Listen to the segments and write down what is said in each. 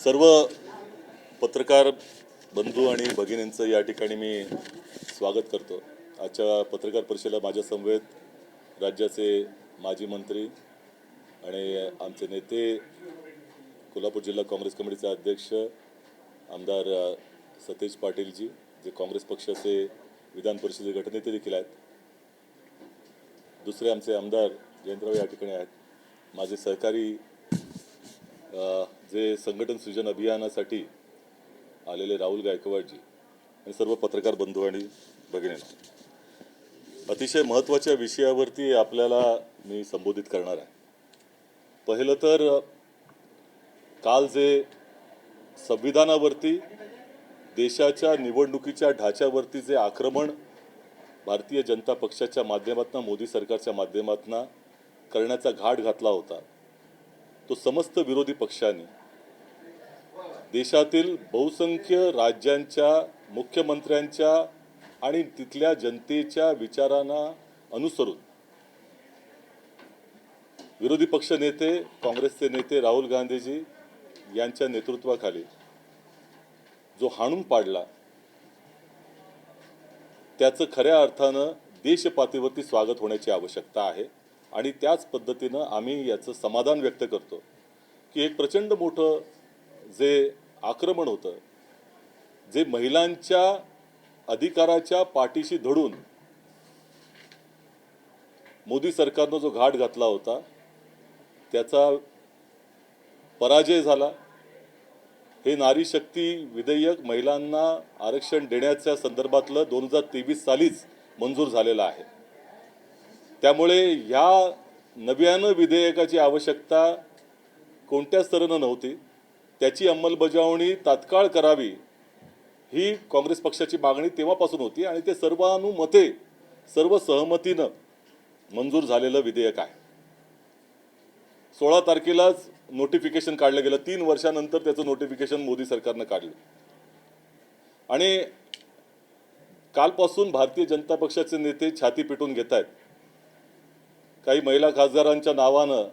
सर्व पत्रकार बंधू आणि भगिनींचं या ठिकाणी मी स्वागत करतो। आजच्या पत्रकार परिषदेला माझ्या समवेत राज्याचे माजी मंत्री आणि आमचे नेते, कोल्हापूर जिल्हा काँग्रेस कमिटीचे अध्यक्ष आमदार सतेज पाटीलजी, जे काँग्रेस पक्षाचे विधान परिषदेचे गटनेते देखील आहेत। दुसरे आमचे आमदार जयंतराव या ठिकाणी आहेत। माझे सहकारी जे संघटन सृजन अभियानासाठी आलेले राहुल गायकवाडजी आणि सर्व पत्रकार बंधू आणि भगिनींनो, अतिशय महत्त्वाच्या विषयावरती आपल्याला मी संबोधित करणार आहे। पहिलं तर काल जे संविधानावरती, देशाच्या निवडणुकीच्या ढाच्यावरती जे आक्रमण भारतीय जनता पक्षाच्या माध्यमातून, मोदी सरकारच्या माध्यमातून करण्याचा घाट घातला होता, तो समस्त विरोधी पक्षांनी देशातील बहुसंख्य राज्यांच्या मुख्यमंत्र्यांच्या आणि तिथल्या जनतेच्या विचारांना अनुसरून विरोधी पक्ष नेते, काँग्रेसचे नेते राहुल गांधीजी यांच्या नेतृत्वाखाली जो हाणून पाडला, त्याचं खऱ्या अर्थानं देशपातळीवरती स्वागत होण्याची आवश्यकता आहे। आणि त्याच पद्धतीनं आम्ही याचं समाधान व्यक्त करतो की एक प्रचंड मोठं जे आक्रमण होतं, जे महिलांच्या अधिकाराच्या पाठीशी धडून मोदी सरकारनं जो घाट घातला होता, त्याचा पराजय झाला। हे नारी शक्ती विधेयक महिलांना आरक्षण देण्याच्या संदर्भातलं 2023 सालीच मंजूर झालेलं आहे। त्यामुळे या नव्यानं विधेयकाची आवश्यकता कोणत्या स्तरानं नव्हती, त्याची अंमलबजावणी तात्काळ करावी ही काँग्रेस पक्षाची मागणी तेव्हापासून होती आणि ते सर्वानुमते, सर्व सहमतीनं मंजूर झालेलं विधेयक आहे। 16 तारखेलाच नोटिफिकेशन काढलं गेलं, 3 वर्षानंतर त्याचं नोटिफिकेशन मोदी सरकारनं काढलं आणि कालपासून भारतीय जनता पक्षाचे नेते छाती पिटून घेत आहेत। काही महिला खासदारांच्या नावानं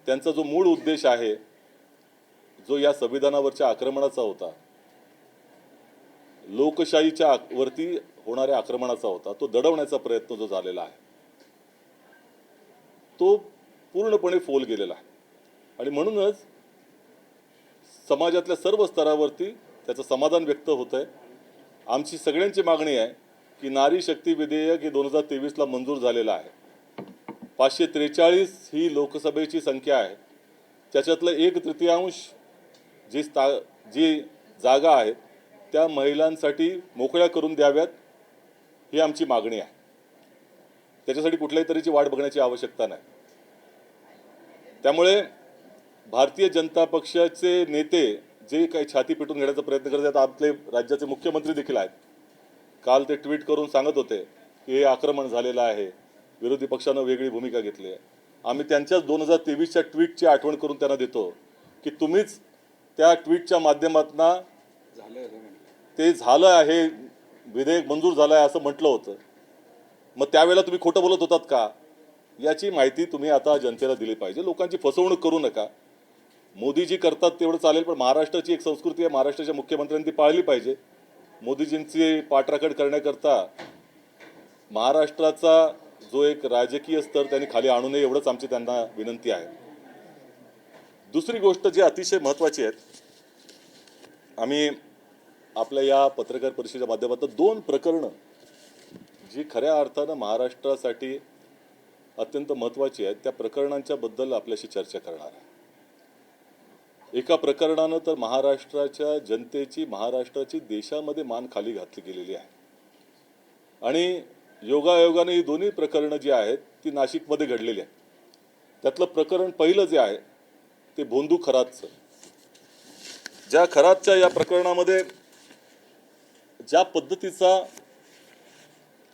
त्यांचा जो मूळ उद्देश आहे, जो या संविधानावरच्या आक्रमणाचा होता, लोकशाहीच्या वरती होणाऱ्या आक्रमणाचा होता, तो दडवण्याचा प्रयत्न जो झालेला आहे, तो पूर्णपणे फोल गेलेला आहे। आणि म्हणूनच समाजातल्या सर्व स्तरावरती त्याचं समाधान व्यक्त होत आहे। आमची सगळ्यांची मागणी आहे की नारी शक्ती विधेयक हे 2023 ला मंजूर झालेलं आहे। 543 ही लोकसभेची संख्या आहे, त्याच्यातलं 1/3 जी जागा आहेत त्या महिलांसाठी मोकळ्या करून द्याव्यात, ही आमची मागणी आहे। त्याच्यासाठी कुठल्याही तऱ्हेची वाट बघण्याची आवश्यकता नाही। त्यामुळे भारतीय जनता पक्षाचे नेते जे काही छाती पिटून घेण्याचा प्रयत्न करत आहेत, आपले राज्याचे मुख्यमंत्री देखील आहेत, काल ते ट्विट करून सांगत होते की हे आक्रमण झालेलं आहे, विरोधी पक्षानं वेगळी भूमिका घेतली आहे। आम्ही त्यांच्याच 2023च्या ट्विटची आठवण करून त्यांना देतो की तुम्हीच त्या ट्विटच्या माध्यमातून ते झालं आहे, विधेयक मंजूर झालं आहे असं म्हटलं होतं। मग त्यावेळेला तुम्ही खोटं बोलत होतात का, याची माहिती तुम्ही आता जनतेला दिली पाहिजे। लोकांची फसवणूक करू नका। मोदीजी करतात तेवढं चालेल, पण महाराष्ट्राची एक संस्कृती आहे, महाराष्ट्राच्या मुख्यमंत्र्यांनी पाळली पाहिजे। मोदीजींची पाठराखण करण्याकरता महाराष्ट्राचा जो एक राजकीय स्तर त्यांनी खाली आणू नये, एवढंच आमची त्यांना विनंती आहे। दुसरी गोष्ट जी अतिशय महत्त्वाची आहे, आम्ही आपल्या या पत्रकार परिषदेच्या माध्यमातून 2 प्रकरणं जी खऱ्या अर्थानं महाराष्ट्रासाठी अत्यंत महत्त्वाची आहेत, त्या प्रकरणांच्या बद्दल आपल्याशी चर्चा करणार आहे। एका प्रकरणानं तर महाराष्ट्राच्या जनतेची, महाराष्ट्राची देशामध्ये मान खाली घातली गेलेली आहे आणि योगायोगाने ही दोन्ही प्रकरणं जी आहेत ती नाशिकमध्ये घडलेली आहेत। त्यातलं प्रकरण पहिलं जे आहे ते भोंदू खरातचं। ज्या खरातच्या या प्रकरणामध्ये ज्या पद्धतीचा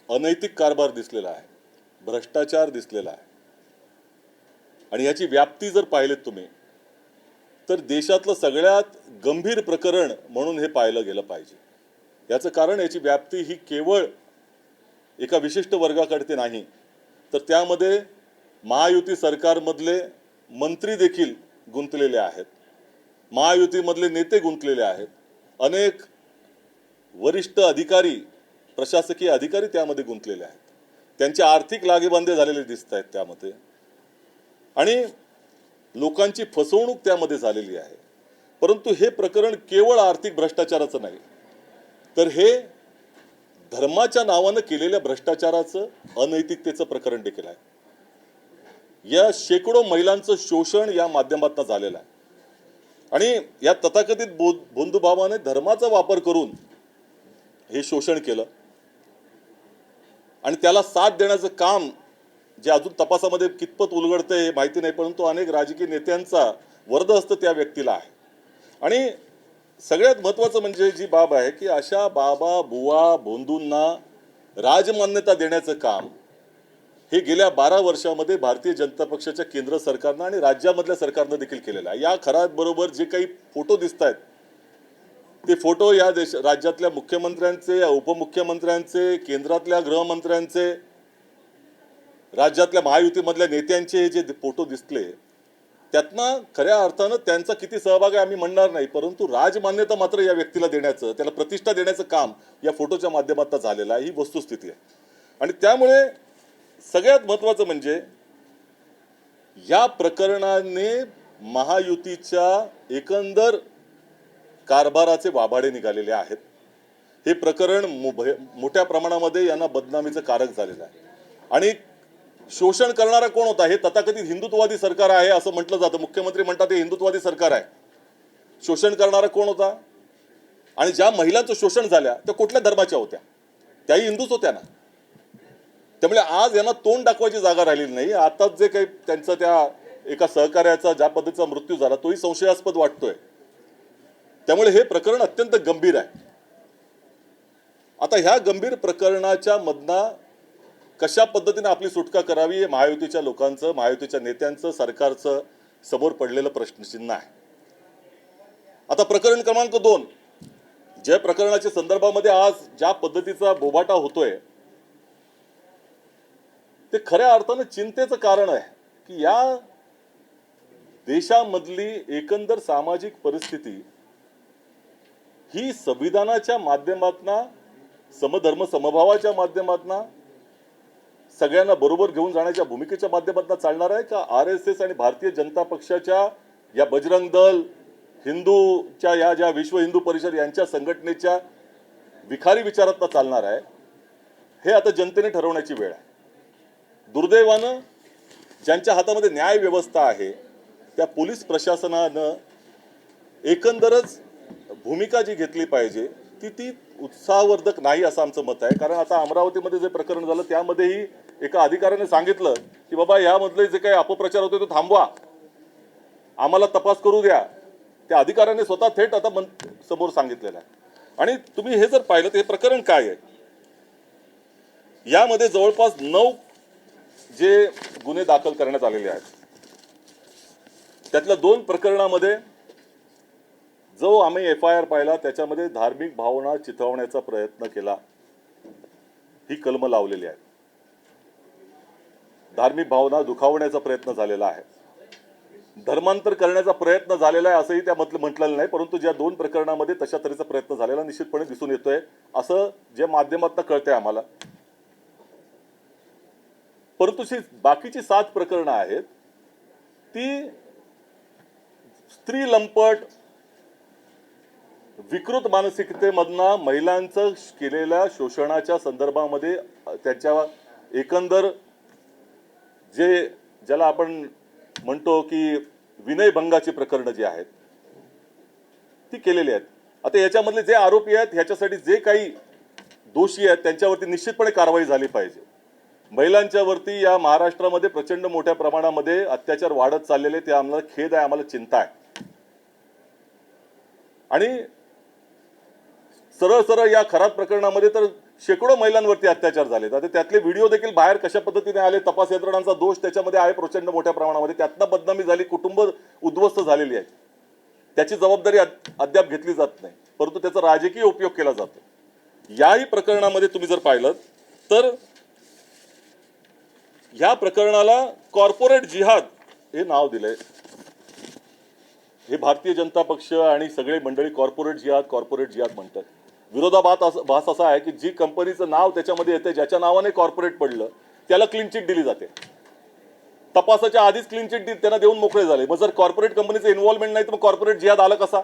अनैतिक कारभार दिसलेला आहे, भ्रष्टाचार दिसलेला आहे आणि याची व्याप्ती जर पाहिलीत तुम्ही, तर देशातलं सगळ्यात गंभीर प्रकरण म्हणून हे पाहिलं गेलं पाहिजे। याचं कारण याची व्याप्ती ही केवळ एका विशिष्ट वर्गाकडे नाही, तर त्यामध्ये महायुती सरकारमधले मंत्री देखील गुंतलेले आहेत। महायुतीमधले नेते गुंतलेले आहेत, अनेक वरिष्ठ अधिकारी, प्रशासकीय अधिकारी त्यामध्ये गुंतलेले आहेत, त्यांचे आर्थिक लागेबांधे झालेले दिसत आहेत त्यामध्ये, आणि लोकांची फसवणूक त्यामध्ये झालेली आहे. परंतु हे प्रकरण केवळ आर्थिक भ्रष्टाचाराचं नाही, तर हे धर्माच्या नावानं केलेल्या भ्रष्टाचाराचं, अनैतिकतेचं प्रकरण देखील आहे. या शेकडो महिलांचं शोषण या माध्यमातून झालेलं आहे, आणि या तथाकथित बंधुभावाने धर्माचा वापर करून हे शोषण केलं, आणि त्याला साथ देण्याचं काम जे अजून तपासामध्ये कितपत उलगडतंय हे माहिती नाही, परंतु अनेक राजकीय नेत्यांचा वरदहस्त त्या व्यक्तीला आहे. आणि सगळ्यात महत्त्वाचं म्हणजे जी बाब आहे की अशा बाबा, बुवा, बंधूंना राजमान्यता देण्याचं काम हे गेल्या 12 वर्षामध्ये भारतीय जनता पक्षाच्या केंद्र सरकारनं आणि राज्यामधल्या सरकारनं देखील केलेलं आहे. या खऱ्याबरोबर जे काही फोटो दिसत आहेत ते फोटो या राज्यातल्या मुख्यमंत्र्यांचे, उपमुख्यमंत्र्यांचे, केंद्रातल्या गृहमंत्र्यांचे, राज्यातल्या महायुतीमधल्या नेत्यांचे जे फोटो दिसले त्यातनं खऱ्या अर्थानं त्यांचा किती सहभाग आहे आम्ही म्हणणार नाही, परंतु राजमान्यता मात्र या व्यक्तीला देण्याचं, त्याला प्रतिष्ठा देण्याचं काम या फोटोच्या माध्यमातून झालेलं आहे. ही वस्तुस्थिती आहे. आणि त्यामुळे सगळ्यात महत्त्वाचं म्हणजे या प्रकरणाने महायुतीच्या एकंदर कारभाराचे वाभाडे निघालेले आहेत. हे प्रकरण मोठ्या प्रमाणामध्ये यांना बदनामीचं कारक झालेलं आहे. आणि शोषण करणारा कोण होता? हे तथाकथित हिंदुत्ववादी सरकार आहे असं म्हटलं जातं. मुख्यमंत्री म्हणतात हे हिंदुत्ववादी सरकार आहे. शोषण करणारा कोण होता? आणि ज्या महिलांचं शोषण झाल्या त्या कुठल्या धर्माच्या होत्या? त्याही हिंदूच होत्या ना. त्यामुळे आज यांना तोंड दाखवायची जागा राहिलेली नाही. आताच जे काही त्यांचं त्या एका सहकार्याचा ज्या पद्धतीचा मृत्यू झाला तोही संशयास्पद वाटतोय. त्यामुळे हे प्रकरण अत्यंत गंभीर आहे. आता ह्या गंभीर प्रकरणाच्या मधनं कशा पद्धतीने आपली सुटका करावी हे महायुतीच्या लोकांचं, महायुतीच्या नेत्यांचं, सरकारचं समोर पडलेलं प्रश्नचिन्ह आहे. आता प्रकरण क्रमांक 2, ज्या प्रकरणाच्या संदर्भामध्ये आज ज्या पद्धतीचा बोबाटा होतोय ते खऱ्या अर्थानं चिंतेचं कारण आहे की या देशामधली एकंदर सामाजिक परिस्थिती ही संविधानाच्या माध्यमातून, समधर्म समभावाच्या माध्यमातून, सगळ्यांना बरोबर घेऊन जाण्याच्या भूमिकेच्या माध्यमातून चालणार आहे का RSS आणि भारतीय जनता पक्षाच्या या बजरंग दल, हिंदूच्या या ज्या विश्व हिंदू परिषद यांच्या संघटनेच्या विखारी विचारातून चालणार आहे? हे आता जनतेने ठरवण्याची वेळ आहे. दुर्दैवानं ज्यांच्या हातामध्ये न्याय व्यवस्था आहे त्या पोलीस प्रशासनानं एकंदरच भूमिका जी घेतली पाहिजे ती उत्साहवर्धक नाही असं आमचं मत आहे. कारण आता अमरावतीमध्ये जे प्रकरण झालं त्यामध्येही एका अधिकाऱ्याने सांगितलं की बाबा यामधले जे काही अपप्रचार होते तो थांबवा, आम्हाला तपास करू द्या. त्या अधिकाऱ्याने स्वतः थेट आता समोर सांगितलेलं आहे. आणि तुम्ही हे जर पाहिलं तर हे प्रकरण काय आहे, यामध्ये जवळपास 9 जे गुन्हे दाखल करण्यात आलेले आहेत त्यातल्या 2 प्रकरणामध्ये जो आम्ही FIR पाहिला त्याच्यामध्ये धार्मिक भावना चिथावण्याचा प्रयत्न केला, ही कलम लावलेली आहे. धार्मिक भावना दुखावण्याचा प्रयत्न झालेला आहे, धर्मांतर करण्याचा प्रयत्न झालेला आहे असंही त्यामधलं म्हटलेलं नाही. परंतु ज्या 2 प्रकरणामध्ये तशा तऱ्हेचा प्रयत्न झालेला निश्चितपणे दिसून येतोय असं जे माध्यमातून कळतंय आम्हाला. परंतु बाकीची 7 प्रकरणं आहेत ती स्त्री लंपट, विकृत मानसिकतेमधना महिलांचं केलेल्या शोषणाच्या संदर्भामध्ये त्याच्या एकंदर जे ज्याला आपण म्हणतो की विनयभंगाची प्रकरणं जी आहेत ती केलेली आहेत. आता याच्यामधले जे आरोपी आहेत ह्याच्यासाठी जे काही दोषी आहेत त्यांच्यावरती निश्चितपणे कारवाई झाली पाहिजे. महिलांच्या वरती या महाराष्ट्रामध्ये प्रचंड मोठ्या प्रमाणामध्ये अत्याचार वाढत चाललेले ते आम्हाला खेद आहे, आम्हाला चिंता आहे. आणि सरळ सरळ या खराब प्रकरणामध्ये तर शेकडो महिलांवरती अत्याचार झाले. आता त्यातले व्हिडिओ देखील बाहेर कशा पद्धतीने आले, तपास यंत्रणांचा दोष त्याच्यामध्ये आहे प्रचंड मोठ्या प्रमाणामध्ये. त्यातनं बदनामी झाली, कुटुंब उद्ध्वस्त झालेली आहे. त्याची जबाबदारी अद्याप घेतली जात नाही, परंतु त्याचा राजकीय उपयोग केला जातो. याही प्रकरणामध्ये तुम्ही जर पाहिलं तर ह्या प्रकरणाला कॉर्पोरेट जिहाद हे नाव दिलंय. हे भारतीय जनता पक्ष आणि सगळे मंडळी कॉर्पोरेट जिहाद म्हणतात. विरोधाभास असा आहे की जी कंपनीचं नाव त्याच्यामध्ये येते, ज्याच्या नावाने कॉर्पोरेट पडलं, त्याला क्लीन चिट दिली जाते. तपासाच्या आधीच क्लीन चिट त्यांना देऊन मोकळे झाले. मग जर कॉर्पोरेट कंपनीचं इन्व्हॉल्वमेंट नाही तर मग कॉर्पोरेट जिहाद आला कसा?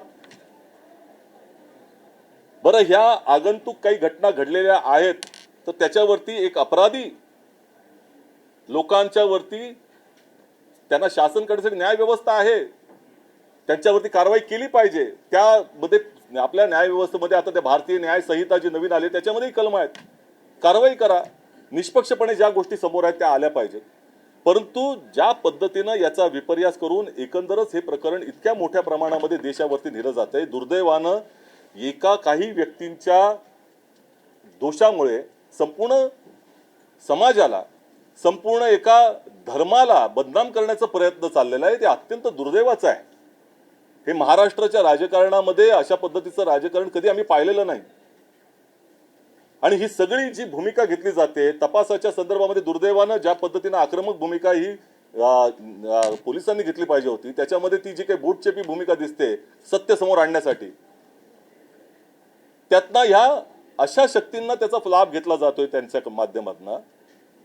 बरं, ह्या आगंतुक काही घटना घडलेल्या आहेत तर त्याच्यावरती एक अपराधी लोकांच्या वरती त्यांना शासन करण्यासाठी न्याय व्यवस्था आहे, त्यांच्यावरती कारवाई केली पाहिजे. त्यामध्ये आपल्या न्याय व्यवस्थेमध्ये आता त्या भारतीय न्याय संहिता जी नवीन आली त्याच्यामध्येही कलम आहेत. कारवाई करा, निष्पक्षपणे ज्या गोष्टी समोर आहेत त्या आल्या पाहिजेत. परंतु ज्या पद्धतीनं याचा विपर्यास करून एकंदरच हे प्रकरण इतक्या मोठ्या प्रमाणामध्ये देशावरती नेलं जात आहे, दुर्दैवानं एका काही व्यक्तींच्या दोषामुळे संपूर्ण समाजाला, संपूर्ण एका धर्माला बदनाम करण्याचा प्रयत्न चाललेला आहे. ते अत्यंत दुर्दैवाचं आहे. हे महाराष्ट्राच्या राजकारणामध्ये अशा पद्धतीचं राजकारण कधी आम्ही पाहिलेलं नाही. आणि ही सगळी जी भूमिका घेतली जाते तपासाच्या संदर्भामध्ये, दुर्दैवानं ज्या पद्धतीनं आक्रमक भूमिका ही पोलिसांनी घेतली पाहिजे होती, त्याच्यामध्ये ती जी काही बोटचेपी भूमिका दिसते सत्य समोर आणण्यासाठी, त्यातनं ह्या अशा शक्तींना त्याचा लाभ घेतला जातोय त्यांच्या माध्यमातून.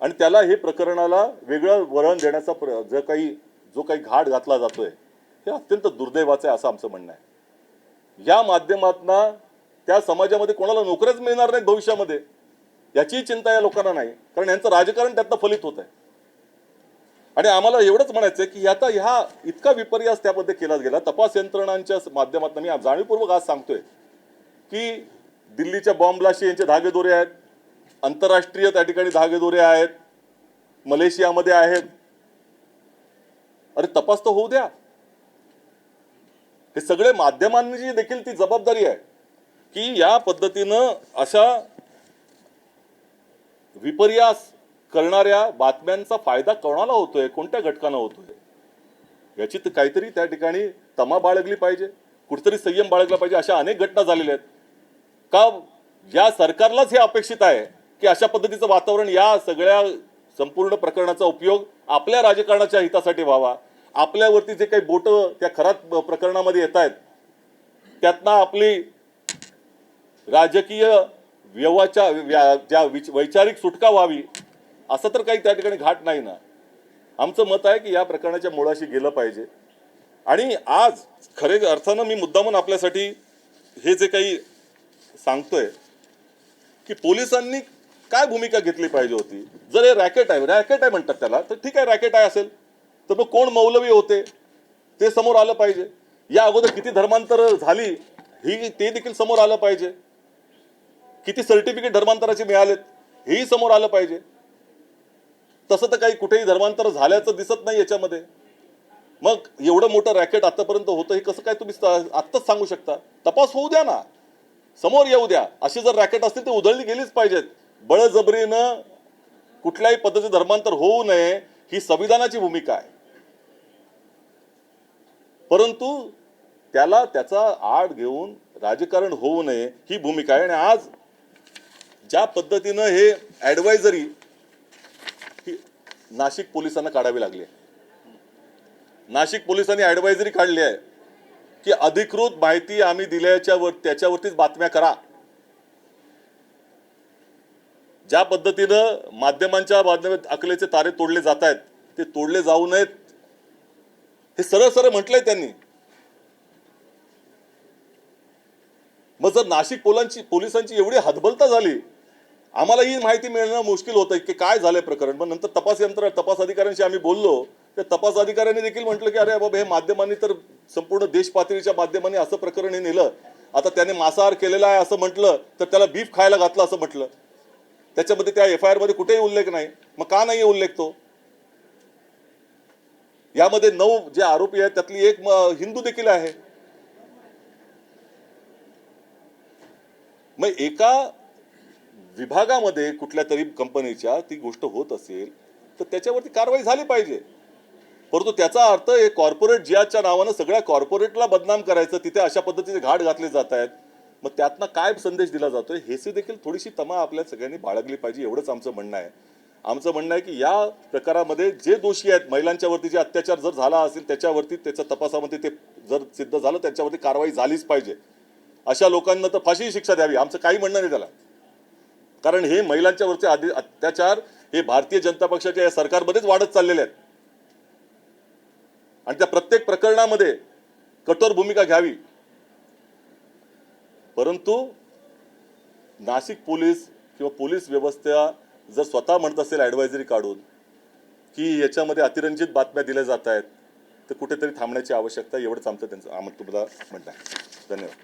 आणि त्याला हे प्रकरणाला वेगळं वळण देण्याचा जो काही घाट घातला जातोय हे अत्यंत दुर्दैवाचं आहे असं आमचं म्हणणं आहे. या माध्यमातून त्या समाजामध्ये कोणाला नोकऱ्याच मिळणार नाहीत भविष्यामध्ये याची चिंता या लोकांना नाही, कारण यांचं राजकारण त्यातनं फलित होत आहे. आणि आम्हाला एवढंच म्हणायचं आहे की आता ह्या इतका विपर्यास त्यामध्ये केला गेला. तपास यंत्रणांच्या माध्यमातून मी जाणीवपूर्वक आज सांगतोय की दिल्लीच्या बॉम्ब ब्लास्टचे यांचे धागेदोरे आहेत, आंतरराष्ट्रीय त्या ठिकाणी धागेदोरे आहेत, मलेशियामध्ये आहेत. अरे तपास तर होऊ द्या. हे सगळे माध्यमांची देखील ती जबाबदारी आहे की या पद्धतीनं अशा विपर्यास करणाऱ्या बातम्यांचा फायदा कोणाला होतोय, कोणत्या घटकांना होतोय याची तर काहीतरी त्या ठिकाणी तमा बाळगली पाहिजे, कुठेतरी संयम बाळगला पाहिजे. अशा अनेक घटना झालेल्या आहेत. का या सरकारलाच हे अपेक्षित आहे की अशा पद्धतीचं वातावरण, या सगळ्या संपूर्ण प्रकरणाचा उपयोग आपल्या राजकारणाच्या हितासाठी व्हावा. आपल्यावरती जे काही बोट त्या खराब प्रकरणामध्ये येत आहेत त्यातनं आपली राजकीय ज्या वैचारिक सुटका व्हावी असं तर काही त्या ठिकाणी घाट नाही ना. आमचं मत आहे की या प्रकरणाच्या मुळाशी गेलं पाहिजे. आणि आज खरे अर्थानं मी मुद्दामून आपल्यासाठी हे जे काही सांगतोय की पोलिसांनी काय भूमिका घेतली पाहिजे होती. जर हे रॅकेट आहे म्हणतात त्याला, तर ठीक आहे, रॅकेट आहे असेल तर मग कोण मौलवी होते ते समोर आलं पाहिजे. या अगोदर किती धर्मांतर झाली ते देखील समोर आलं पाहिजे. किती सर्टिफिकेट धर्मांतराचे मिळालेत हेही समोर आलं पाहिजे. तसं तर काही कुठेही धर्मांतर झाल्याचं दिसत नाही याच्यामध्ये. मग एवढं मोठं रॅकेट आतापर्यंत होतं हे कसं काय तुम्ही आत्ताच सांगू शकता? तपास होऊ द्या ना, समोर येऊ द्या. अशी जर रॅकेट असतील तर उधळली गेलीच पाहिजेत. बळजबरीनं कुठल्याही पद्धतीचं धर्मांतर होऊ नये ही संविधानाची भूमिका आहे. परंतु त्याचा आड घेऊन राजकारण होऊ नये ही भूमिका आहे. आणि आज ज्या पद्धतीनं हे ॲडवायझरी नाशिक पोलिसांना काढावी लागली आहे. नाशिक पोलिसांनी ॲडवायझरी काढली आहे की अधिकृत माहिती आम्ही त्याच्यावरतीच बातम्या करा. ज्या पद्धतीनं माध्यमांच्या अकलेचे तारे तोडले जात आहेत ते तोडले जाऊ नयेत हे सरळ सरळ म्हटलंय त्यांनी. मग जर नाशिक पोलिसांची एवढी हतबलता झाली, आम्हाला ही माहिती मिळणं मुश्किल होतं की काय झालंय प्रकरण. मग नंतर तपास अधिकाऱ्यांशी आम्ही बोललो, त्या तपास अधिकाऱ्यांनी देखील म्हटलं की अरे बाबा, हे माध्यमांनी तर संपूर्ण देश पातळीच्या माध्यमांनी असं प्रकरण हे नेलं, आता त्याने मांसाहार केलेला आहे असं म्हटलं तर त्याला बीफ खायला घातलं असं म्हटलं. त्याच्यामध्ये त्या FIR मध्ये कुठेही उल्लेख नाही. मग का नाही उल्लेख तो? यामध्ये 9 जे आरोपी आहेत त्यातली एक हिंदू देखील आहे. मग एका विभागामध्ये कुठल्या तरी कंपनीच्या ती गोष्ट होत असेल तर त्याच्यावरती कारवाई झाली पाहिजे. परंतु त्याचा अर्थ हे कॉर्पोरेट जिहादच्या नावानं सगळ्या कॉर्पोरेटला बदनाम करायचं, तिथे अशा पद्धतीचे घाट घातले जात आहेत. मग त्यातनं काय संदेश दिला जातोय हेची देखील थोडीशी तमा आपल्या सगळ्यांनी बाळगली पाहिजे, एवढंच आमचं म्हणणं आहे. आमचं म्हणणं आहे की या प्रकारामध्ये जे दोषी आहेत, महिलांच्या वरती जे अत्याचार जर झाला असेल त्याच्यावरती त्याच्या तपासामध्ये ते जर सिद्ध झालं त्यांच्यावरती कारवाई झालीच पाहिजे. अशा लोकांना तर फाशी शिक्षा द्यावी, आमचं काही म्हणणं नाही त्याला. कारण हे महिलांच्यावरचे अत्याचार हे भारतीय जनता पक्षाच्या या सरकारमध्येच वाढत चाललेले आहेत आणि त्या प्रत्येक प्रकरणामध्ये कठोर भूमिका घ्यावी. परंतु नाशिक पोलीस किंवा पोलीस व्यवस्था जर स्वतः म्हणत असेल ॲडवायझरी काढून की याच्यामध्ये अतिरंजित बातम्या दिल्या जात आहेत, तर कुठेतरी थांबण्याची आवश्यकता आहे. एवढंच आमचं त्यांचं तुम्हाला म्हणणं आहे. धन्यवाद.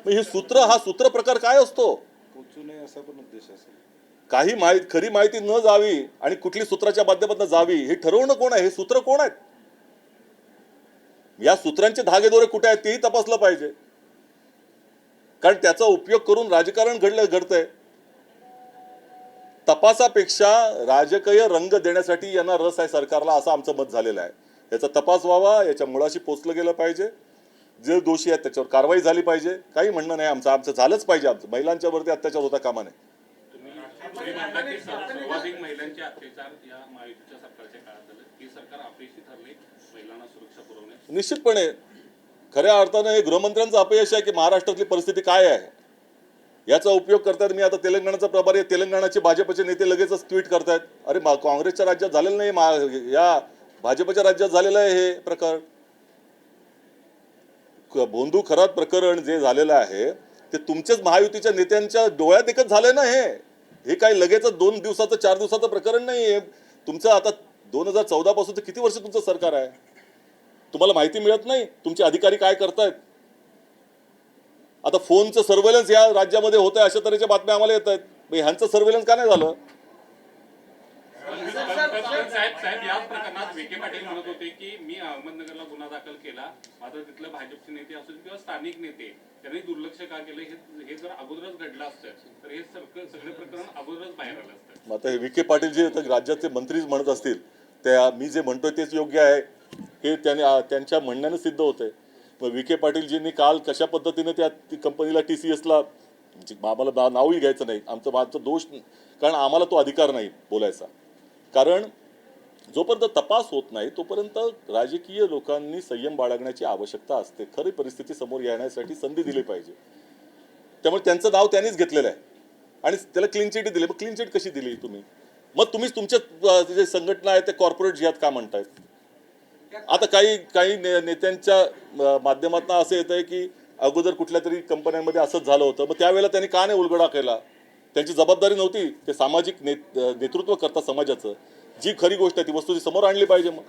हे सूत्र प्रकार काय असतो? पोचू नये असा पण उद्देश असेल. काही खरी माहिती न जावी आणि कुठली सूत्राच्या माध्यमातून जावी हे ठरवणं कोण आहे? हे सूत्र कोण आहेत? या सूत्रांचे धागेदोरे कुठे आहेत तेही तपासलं पाहिजे. कारण त्याचा उपयोग करून राजकारण घडतंय. तपासापेक्षा राजकीय रंग देण्यासाठी यांना रस आहे सरकारला, असं आमचं मत झालेलं आहे. याचा तपास व्हावा, याच्या मुळाशी पोचलं गेलं पाहिजे. जे दोषी आहेत त्याच्यावर कारवाई झाली पाहिजे. काही म्हणणं नाही आमचं झालंच पाहिजे. आमचं महिलांच्यावरती अत्याचार होता कामा नये. सर्वाधिक महिलांचे अत्याचार या महायुतीच्या सरकारच्या काळात झाले. हे सरकार अपयशी ठरले महिलांना सुरक्षा पुरवण्यात. निश्चितपणे खऱ्या अर्थानं हे गृहमंत्र्यांचं अपयश आहे की महाराष्ट्रातली परिस्थिती काय आहे याचा उपयोग करतात. मी आता तेलंगणाचा प्रभारी आहे, तेलंगणाचे भाजपचे नेते लगेचच ट्विट करतायत, अरे काँग्रेसच्या राज्यात झालेलं नाही, या भाजपच्या राज्यात झालेलं आहे हे प्रकरण. भोंदू खरात प्रकरण जे झालेलं आहे ते तुमच्याच महायुतीच्या नेत्यांच्या डोळ्यात देखत झालंय ना. हे काही लगेच 2 दिवसाचं 4 दिवसाचं प्रकरण नाही. तुमचं आता 2014 पासून तर किती वर्ष तुमचं सरकार आहे? तुम्हाला माहिती मिळत नाही तुमचे अधिकारी काय करतायत? आता फोनचं सर्व्हेलन्स या राज्यामध्ये होत आहे अशा तऱ्हेच्या बातम्या आम्हाला येत आहेत. ह्यांचं सर्व्हेलन्स का नाही झालं? साहेब याच प्रकरणात विखे पाटील म्हणत होते की मी अहमदनगरला गुन्हा दाखल केला, मात्र तिथले भाजपचे नेते असो किंवा स्थानिक नेते त्यांनी दुर्लक्ष का केलं? हे जर अगोदरच घडलं असतं तर हे सगळे प्रकरण अगोदरच बाहेर आलं असतं. आता हे विखे पाटील जे राज्याचे मंत्रीच म्हणत असतील त्या मी जे म्हणतोय तेच योग्य आहे हे त्यांच्या म्हणण्यानं सिद्ध होतंय. मग विखे पाटीलजींनी काल कशा पद्धतीने त्या कंपनीला TCSला आम्हाला नावही घ्यायचं नाही, आमचा दोष, कारण आम्हाला तो अधिकार नाही बोलायचा. कारण जोपर्यंत तपास होत नाही तोपर्यंत राजकीय लोकांनी संयम बाळगण्याची आवश्यकता असते. खरी परिस्थिती समोर येण्यासाठी संधी दिली पाहिजे. त्यामुळे त्यांचं नाव त्यांनीच घेतलेलं आहे आणि त्याला क्लीन चिट दिली. मग क्लीन चिट कशी दिली तुम्ही? मग तुम्हीच तुमच्या जे संघटना आहे ते कॉर्पोरेट जिहाद का म्हणतायत? आता काही नेत्यांच्या माध्यमातून असं येत आहे की अगोदर कुठल्या तरी कंपन्यांमध्ये असंच झालं होतं, मग त्यावेळेला त्यांनी का नाही उलगडा केला? त्यांची जबाबदारी नव्हती? ते सामाजिक नेतृत्व करता समाजाचं, जी खरी गोष्ट आहे ती वस्तू समोर आणली पाहिजे. मग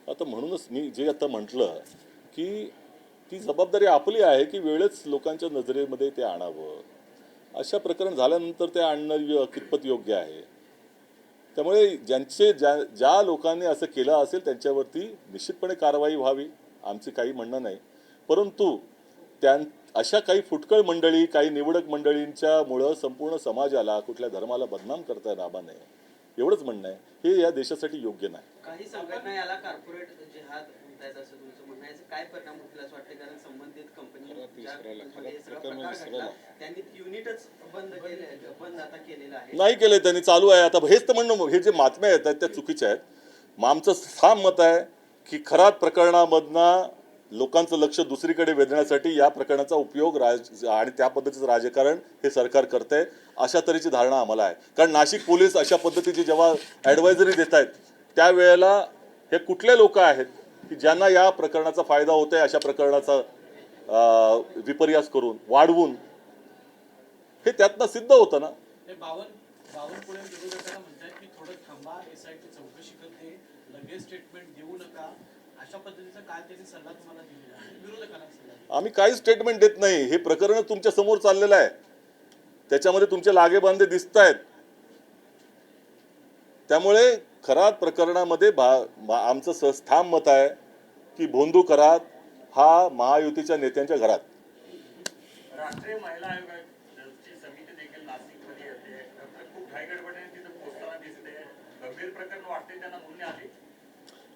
आता म्हणूनच मी जे आता म्हटलं की ती जबाबदारी आपली आहे की वेळच लोकांच्या नजरेमध्ये ते आणावं. अशा प्रकरण झाल्यानंतर ते आणणं कितपत योग्य आहे? त्यामुळे ज्या लोकांनी असं केलं असेल त्यांच्यावरती निश्चितपणे कारवाई व्हावी, आमची काही म्हणणं नाही. परंतु अशा काही फुटकळ मंडळी, काही निवडक मंडळींच्या मुळे संपूर्ण समाजाला, कुठल्या धर्माला बदनाम करता कामा नये, एवढंच म्हणणं आहे. हे या देशासाठी योग्य नाही. काही संघटना याला कॉर्पोरेट जिहाद म्हणतायत असं तुमचं म्हणणं आहे. काय परिणाम होतील असं वाटतं? कारण संबंधित कंपनी त्यांनी युनिटच बंद आता केलेलं आहे. नाही केलंय त्यांनी, चालू आहे. आता हेच तर म्हणणं, हे जे बातम्या येत आहेत त्या चुकीच्या आहेत. मग आमचं ठाम मत आहे की खरात प्रकरणामधनं लोकांचं लक्ष दुसरीकडे वेधण्यासाठी या प्रकरणाचा उपयोग आणि त्या पद्धतीचं राजकारण हे सरकार करतंय अशा तऱ्हेची धारणा आम्हाला आहे. कारण नाशिक पोलीस अशा पद्धतीची जेव्हा ॲडवायझरी देत आहेत त्यावेळेला हे कुठले लोक आहेत की ज्यांना या प्रकरणाचा फायदा होतोय, अशा प्रकरणाचा विपर्यास करून वाढवून हे त्यातनं सिद्ध होतं ना. बावनकुळे विरोधकांना म्हणतात की थोडं थांबा, SIT चौकशी करते, लगेच स्टेटमेंट देऊ नका, अशा पद्धतीचा काय त्यांनी सल्ला तुम्हाला दिलेला आहे? विरोधकांना सल्ला आम्ही काहीच स्टेटमेंट देत नाही. हे प्रकरण तुमच्या समोर चाललेलं आहे, त्याच्यामध्ये तुमचे लागेबांधे दिसत आहेत. त्यामुळे खरात प्रकरणामध्ये आमचं ठाम मत आहे की भोंदू खरात हा महायुतीच्या नेत्यांच्या घरात. राष्ट्रीय महिला आयोगाची समिती देखील नाशिकमध्ये येते, खूप घाईगडबडीने तिथे पोहोचताना दिसते. गंभीर प्रकरण वाटते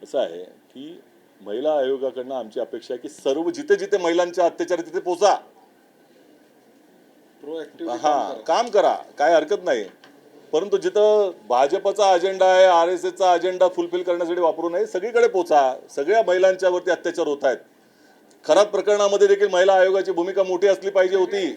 असं आहे की महिला आयोगाकडनं आमची अपेक्षा आहे की सर्व जिथे जिथे महिलांचे अत्याचार आहे तिथे पोचा. प्रोएक्टिव्ह काम करा, काय हरकत नाही. परंतु जिथं भाजपचा अजेंडा आहे, RSSचा अजेंडा फुलफिल करण्यासाठी वापरू नये, सगळीकडे पोचा. सगळ्या महिलांच्यावरती अत्याचार होत आहेत. खराब प्रकरणामध्ये देखील महिला आयोगाची भूमिका मोठी असली पाहिजे होती.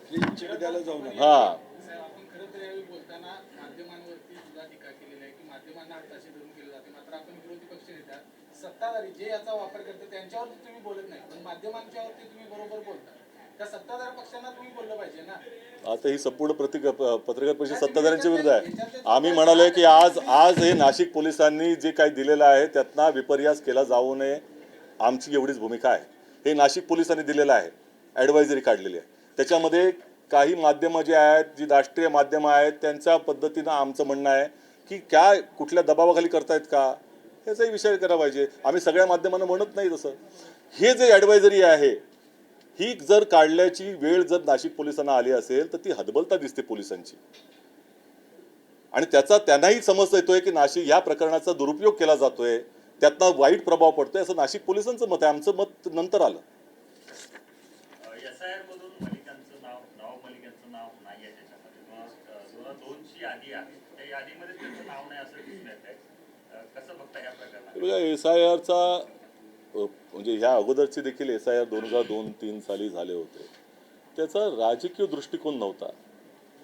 क्लीन चिट द्यायला जाऊ नये. साहेब, आपण खरं तर यावेळी बोलताना माध्यमांवरती सुद्धा टीका केलेली आहे की माध्यमांना हाताशी धरून केलं जाते. मात्र आपण विरोधी पक्ष नेता सत्ताधारी जे याचा वापर करते त्यांच्यावरती तुम्ही बोलत नाही, पण माध्यमांच्यावरती तुम्ही बरोबर बोलता. त्या सत्ताधार पक्षांना तुम्ही बोललं पाहिजे ना. आता ही संपूर्ण पत्रकार परिषद सत्ताधाऱ्यांच्या विरुद्ध आहे. आम्ही म्हणालोय की आज हे नाशिक पोलिसांनी जे काही दिलेलं आहे त्यातनं विपर्यास केला जाऊ नये, आमची एवढीच भूमिका आहे. हे नाशिक पोलिसांनी दिलेलं आहे, ॲडवायझरी काढलेली आहे. त्याच्यामध्ये काही माध्यमं जी आहेत, जी राष्ट्रीय माध्यमं आहेत, त्यांच्या पद्धतीनं आमचं म्हणणं आहे की काय कुठल्या दबावाखाली करतायत का, याचाही विचार करायला पाहिजे. आम्ही सगळ्या माध्यमांना म्हणत नाही तसं. हे जे ॲडवायझरी आहे ही जर काढल्याची वेळ जर नाशिक पोलिसांना आली असेल तर ती हतबलता दिसते पोलिसांची. आणि त्याचा त्यांनाही समज येतोय की नाशिक या प्रकरणाचा दुरुपयोग केला जातोय, त्यातनं वाईट प्रभाव पडतोय, असं नाशिक पोलिसांचं मत आहे. आमचं मत नंतर आलं. SIR मधून मलिकांचं नाव मलिकांचं नाव नाही आहे त्याच्यामध्ये. 2002ची यादी आहे, त्या यादीमध्ये त्यांचं नाव नाही असं दिसून येत आहे. कसं बघता या प्रकरणात? बघा, SIRचा म्हणजे ह्या अगोदरचे देखील SIR 2002-03 साली झाले होते. त्याचा राजकीय दृष्टिकोन नव्हता.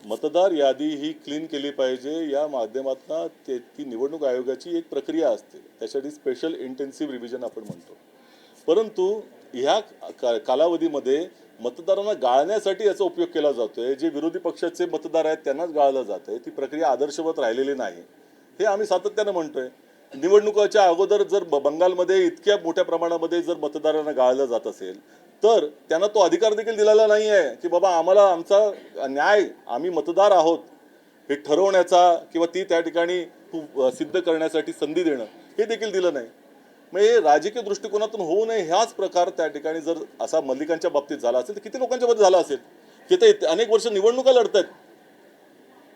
मतदार यादी ही क्लीन केली पाहिजे या माध्यमातून ती निवडणूक आयोगाची एक प्रक्रिया असते, त्यासाठी स्पेशल इंटेन्सिव्ह रिव्हिजन आपण म्हणतो. परंतु ह्या कालावधीमध्ये मतदारांना गाळण्यासाठी याचा उपयोग केला जातोय. जे विरोधी पक्षाचे मतदार आहेत त्यांनाच गाळलं जातंय. ती प्रक्रिया आदर्शवत राहिलेली नाही, हे आम्ही सातत्यानं म्हणतोय. निवडणुकाच्या अगोदर जर बंगालमध्ये इतक्या मोठ्या प्रमाणामध्ये जर मतदारांना गाळलं जात असेल तर त्यांना तो अधिकार देखील दिलेला नाही आहे की बाबा आम्हाला आमचा न्याय, आम्ही मतदार आहोत हे ठरवण्याचा किंवा ती त्या ठिकाणी सिद्ध करण्यासाठी संधी देणं, हे देखील दिलं नाही. मग हे राजकीय दृष्टिकोनातून होऊ नये ह्याच प्रकार त्या ठिकाणी जर असा मल्लिकांच्या बाबतीत झाला असेल तर किती लोकांच्या बाबतीत झाला असेल की ते अनेक वर्ष निवडणुका लढत आहेत.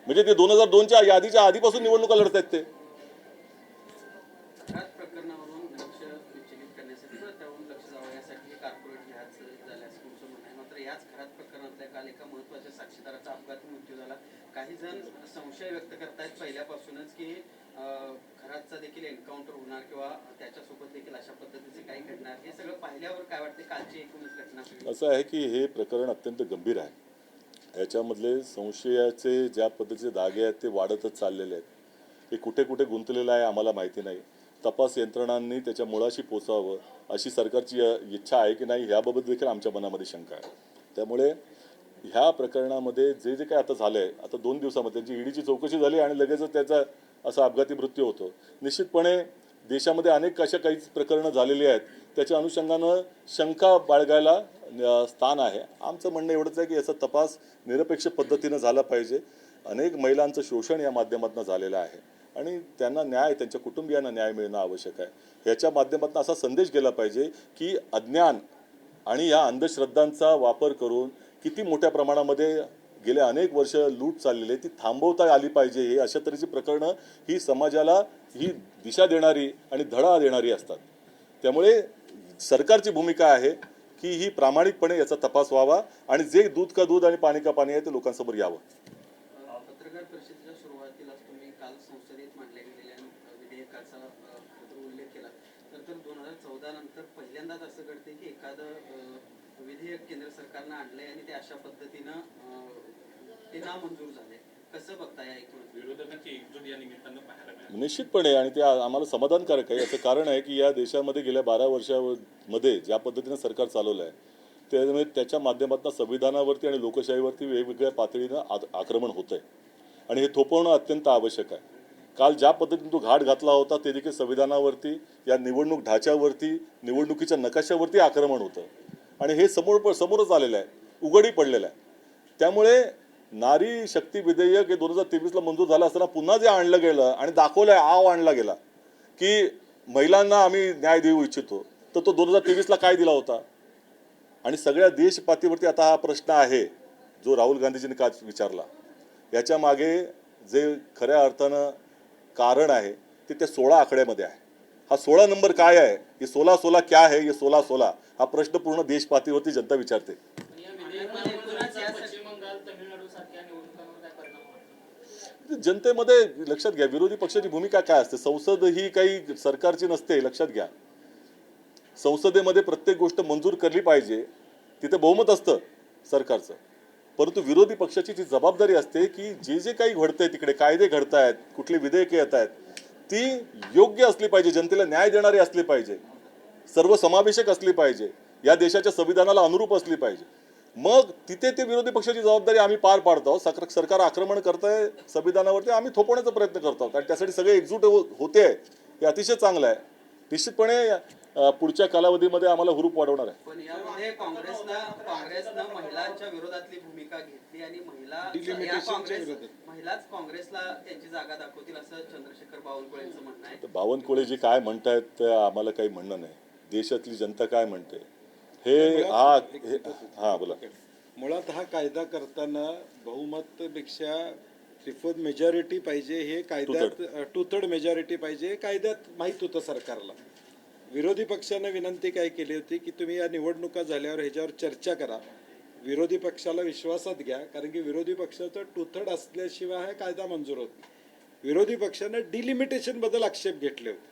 म्हणजे ते 2002च्या यादीच्या आधीपासून निवडणुका लढत आहेत. ते अपघात प्रकरणावरून लक्ष विचलित करण्यासाठी किंवा त्यावरून लक्ष जावं यासाठी हे कार्पोरेट जहाज झाले असं तुमचं म्हणणं आहे. मात्र याच खरात प्रकरणातल्या काल एका महत्त्वाच्या साक्षीदाराचा अपघाती मृत्यू झाला. काही जण संशय व्यक्त करतायत पहिल्यापासूनच की खरातचा देखील एन्काउंटर होणार किंवा त्याच्यासोबत देखील अशा पद्धतीचे काही घडणार. हे सगळं पाहिल्यावर काय वाटते कालची एकूणच घटना? असं आहे की हे प्रकरण अत्यंत गंभीर आहे. याच्यामधले संशयाचे ज्या पद्धतीचे धागे आहेत ते वाढतच चाललेले आहेत. हे कुठे कुठे गुंतलेलं आहे आम्हाला माहिती नाही. तपास यंत्रणांनी त्याच्या मुळाशी पोचावं अशी सरकारची इच्छा आहे की नाही याबाबत देखील आमच्या मनामध्ये शंका आहे. त्यामुळे ह्या प्रकरणामध्ये जे जे काय आता झालं आहे, आता 2 दिवसामध्ये त्यांची ईडीची चौकशी झाली आणि लगेचच त्याचा असा अपघाती मृत्यू होतो. निश्चितपणे देशामध्ये अनेक अशा काही प्रकरणं झालेली आहेत, त्याच्या अनुषंगानं शंका बाळगायला स्थान आहे. आमचं म्हणणं एवढंच आहे की याचा तपास निरपेक्ष पद्धतीनं झाला पाहिजे. अनेक महिलांचं शोषण या माध्यमातून झालेलं आहे आणि त्यांना न्याय, त्यांच्या कुटुंबियांना न्याय मिळणं आवश्यक आहे. याच्या माध्यमातून असा संदेश गेला पाहिजे की अज्ञान आणि या अंधश्रद्धांचा वापर करून किती मोठ्या प्रमाणामध्ये गेले अनेक वर्ष लूट चाललेली ती थांबवता आली पाहिजे. हे अशा तऱ्हेची प्रकरणं ही समाजाला ही दिशा देणारी आणि धडा देणारी असतात. त्यामुळे सरकारची भूमिका आहे की ही प्रामाणिकपणे याचा तपास व्हावा आणि जे दूध का दूध आणि पाणी का पाणी आहे ते लोकांसमोर यावं. पत्रकार परिषदेच्या सुरुवातीलाच तुम्ही काल संसदेत मांडल्या गेलेल्या विधेयकाचा उल्लेख केला. तर 2014 नंतर पहिल्यांदाच असं घडते की एखादं विधेयक केंद्र सरकारनं आणलंय आणि ते अशा पद्धतीनं ते नामंजूर झाले. कसं बघता या एकूण विरोधकांची एकजूट या निमित्तानं पाहायला मिळाली? निश्चितपणे, आणि ते आम्हाला समाधानकारक आहे. याचं कारण आहे की या देशामध्ये गेल्या 12 वर्षामध्ये ज्या पद्धतीनं सरकार चालवलं आहे त्यामुळे त्याच्या माध्यमातून संविधानावरती आणि लोकशाहीवरती वेगवेगळ्या पातळीनं आक्रमण होतं आहे आणि हे थोपवणं अत्यंत आवश्यक आहे. काल ज्या पद्धतीने तो घाट घातला होता ते देखील संविधानावरती, या निवडणूक ढाच्यावरती, निवडणुकीच्या नकाशावरती आक्रमण होतं आणि हे समोरच आलेलं आहे, उघडी पडलेलं आहे. त्यामुळे नारी शक्ती विधेयक हे 2023ला मंजूर झालं असताना पुन्हा जे आणलं गेलं आणि दाखवलंय, आणला गेला की महिलांना आम्ही न्याय देऊ इच्छितो, तर तो 2023ला काय दिला होता? आणि सगळ्या देशपातळीवरती आता हा प्रश्न आहे जो राहुल गांधीजींनी का विचारला. याच्या मागे जे खऱ्या अर्थानं कारण आहे ते त्या 16 आकड्यामध्ये आहे. हा 16 नंबर काय आहे, ये 16-16 क्या है, ये 16-16 हा प्रश्न पूर्ण देश पातळीवरती जनता विचारते. पश्चिम बंगाल तमिळनाडू सारख्या निवडणुकांवर काय परिणाम होणार? जनतेमध्ये लक्षात घ्या, विरोधी पक्षाची भूमिका काय असते. संसद ही काही सरकारची नसते, लक्षात घ्या. संसदेमध्ये प्रत्येक गोष्ट मंजूर करली पाहिजे, तिथे बहुमत असतं सरकारचं. परंतु विरोधी पक्षाची जी जबाबदारी असते की जे जे काही घडतंय तिकडे, कायदे घडतायत, कुठली विधेयके येत आहेत, ती योग्य असली पाहिजे, जनतेला न्याय देणारी असली पाहिजे, सर्वसमावेशक असली पाहिजे, या देशाच्या संविधानाला अनुरूप असली पाहिजे. मग तिथे ते विरोधी पक्षाची जबाबदारी आम्ही पार पाडतो. सरकार आक्रमण करतंय संविधानावरती, आम्ही थोपवण्याचा प्रयत्न करतो आणि त्यासाठी सगळे एकजूट होते, हे अतिशय चांगलं आहे. निश्चितपणे पुढच्या कालावधीमध्ये आम्हाला हुरूप वाढवणार आहे. पण यामध्ये काँग्रेसनं महिलांच्या विरोधातली भूमिका घेतली आणि महिलाच काँग्रेसला त्यांची जागा दाखवतील असं चंद्रशेखर बावनकुळेंचं म्हणणं आहे. तर बावनकुळे जी काय म्हणतायत ते आम्हाला काही म्हणणं नाही. देशातली जनता काय म्हणते हा बोला. मुळात हा कायदा करताना बहुमतपेक्षा त्रिफोद मेजॉरिटी पाहिजे, हे कायद्यात टू थर्ड मेजॉरिटी पाहिजे, हे कायद्यात माहीत होतं सरकारला. विरोधी पक्षानं विनंती काय केली होती की तुम्ही या निवडणुका झाल्यावर ह्याच्यावर चर्चा करा, विरोधी पक्षाला विश्वासात घ्या, कारण की विरोधी पक्षाचं टू थर्ड असल्याशिवाय हा कायदा मंजूर होत नाही. विरोधी पक्षानं डिलिमिटेशन बद्दल आक्षेप घेतले होते.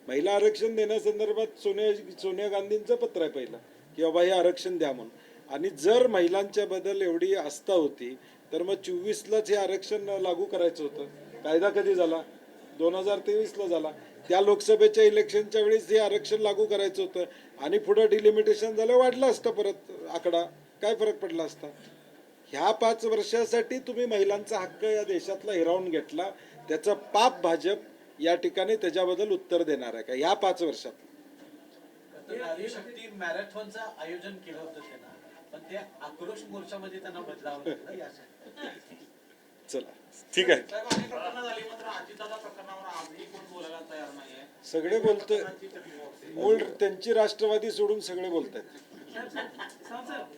महिला आरक्षण देण्यासंदर्भात सोनिया गांधींचं पत्र आहे पहिलं की बाबा हे आरक्षण द्या म्हणून. आणि जर महिलांच्या बद्दल एवढी आस्था होती तर मग 24लाच हे आरक्षण लागू करायचं होतं. कायदा कधी झाला? 2023ला झाला. त्या लोकसभेच्या इलेक्शनच्या वेळेस हे आरक्षण लागू करायचं होतं आणि पुढे डिलिमिटेशन झालं, वाढलं असतं परत आकडा, काय फरक पडला असता? ह्या 5 वर्षासाठी तुम्ही महिलांचा हक्क या देशातला हिरावून घेतला, त्याचं पाप भाजप या ठिकाणी त्याच्याबद्दल उत्तर देणार आहे का ह्या 5 वर्षात? नारी शक्ती मॅरेथॉनचं आयोजन केलं होतं त्यांना, पण ते आक्रोश मोर्चामध्ये त्यांना बदलावं लागलं यासाठी. चला ठीक आहे. सगळे बोलतोय, मूळ त्यांची राष्ट्रवादी सोडून सगळे बोलतायत.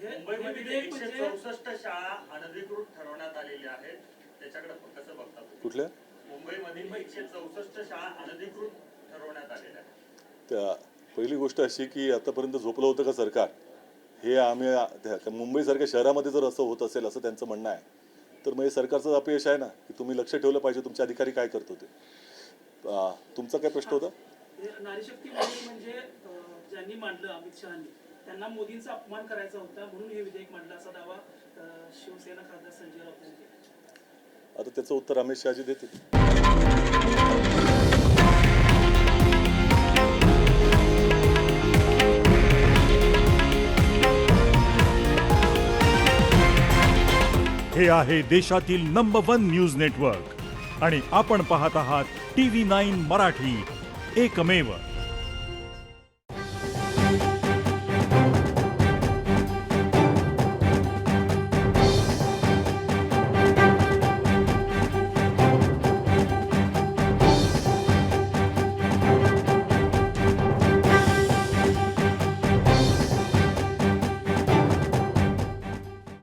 मुंबईमध्ये 164 शाळा अनधिकृत ठरवण्यात आलेल्या आहेत, त्याच्याकडे कसं बघता तुम्ही? कुठल्या? मुंबईमधील 164 शाळा अनधिकृत ठरवण्यात आलेल्या आहेत. त्या पहिली गोष्ट अशी की आतापर्यंत झोपलं होतं का सरकार, हे आम्ही मुंबईसारख्या शहरामध्ये जर असं होत असेल असं त्यांचं म्हणणं आहे तर मग हे सरकारचं अपयश आहे ना, की तुम्ही लक्ष ठेवलं पाहिजे तुमचे अधिकारी काय करत होते. तुमचा काय प्रश्न होता? नारी शक्ती म्हणजे ज्यांनी मांडलं अमित शहानी, त्यांना मोदींचा अपमान करायचा होता म्हणून हे विधेयक मांडलं असा दावा शिवसेना खासदार संजय राऊत यांनी केला. आता त्याचं उत्तर अमित शहाजी देतील. हे आहे देशातील नंबर 1 न्यूज नेटवर्क आणि आपण पाहत आहात TV9 मराठी, एकमेव.